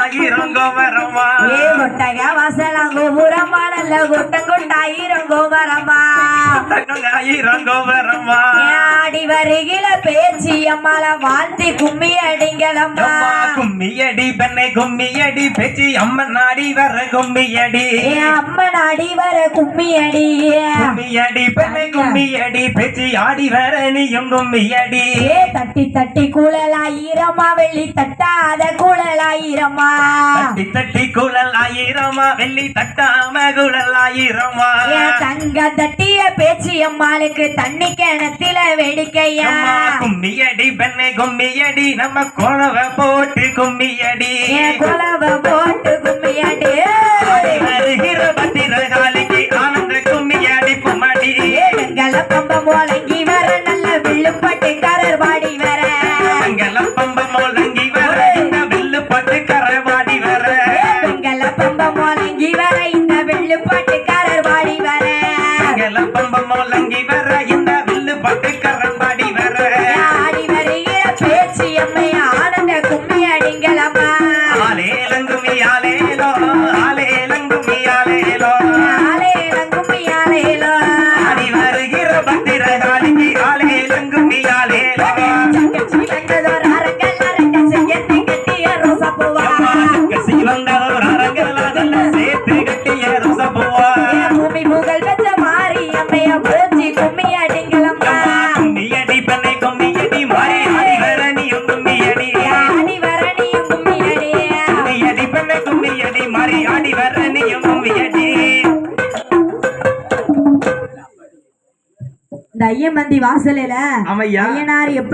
ஆயிரம் கோமரம்மா கொட்டக வாசல கோபுரமா நல்ல கொட்டம் கொண்டாயிரம் கோமரம்மா ஆயிரம் கோமரம்மா ஆடி வருகிற பேச்சு அம்மால வாழ்த்தி கும்மி அடிங்களம்மா கும்மியடி பெண்ணை கும்மியடி பேச்சு அம்மன் நாடி வர கும்மியடி அம்மன் அடி வர கும்மியடி கும்மியடி பெண்ணை கும்மியடி பேச்சு ஆடி வர நீயும் கும்மியடி தட்டி தட்டி குழலாயிரமா வெள்ளி தட்டாத குழலாயிரமா தட்டி தட்டி குழலாயிரமா வெள்ளி தட்டாம குழலாயிரமா தங்க தட்டிய பேச்சு அம்மாளுக்கு தண்ணி கிணத்தில வேடிக்கையா கும்மியடி பெண்ணை கும்மியடி நம்ம குழவ போட்டு கும்மியடி குழவ போட்டு கும்மியடி வருகிற பத்திரகாலிக்கு ஆனந்த கும்மியடி பொம்மடி வெங்கல பம்பம் முழங்கி வர நல்ல வில்லுப்பட்டுக்காரர் வாடி வர வெங்கல பம்பம் முழங்கி வர இந்த வில்லுப்பட்டுக்காரர் வாடி வர வெங்கல பம்பம் முழங்கி வர இந்த வில்லுப்பட்டுக்காரர் வாடி வர வெங்கல பம்பம் முழங்கி வர இந்த வில்லுப்பட்டுக்காரர் வாடி வர ஆடி வருகிற பேச்சு அம்மை ஆனந்த கும்மி அடிங்களம்மா ஆலேலங்குமி ஆலேலோ ஆலேலங்குமி ஆலேலோ ஆலேலங்குமி ஆலேலோ ஆடி வருகிற பத்திரகாலிக்கு ஆலேலங்குமி ஆலேலோ தங்கச்சி வந்ததோர் அரங்கல் அரங்க செய்யத்தை கட்டிய ரோசப்பூவா கசி வந்ததோர் அரங்கல் அதல்ல சேர்த்து கட்டிய ரோசப்பூவா பூமி புகழ் பெற்ற மாறி அம்மைய பூச்சி கும்மி அடிங்களம்மா கும்மியடி பெண்ணை கும்மியடி மாறி ஆடி வர நீயும் கும்மியடி ஆடி வர நீயும் கும்மி அடி கும்மியடி பெண்ணை கும்மியடி மாறி ஆடி வர நீயும் கும்மியடி இந்த ஐயமந்தி வாசலில ஆமையா ஐயனார் எப்படி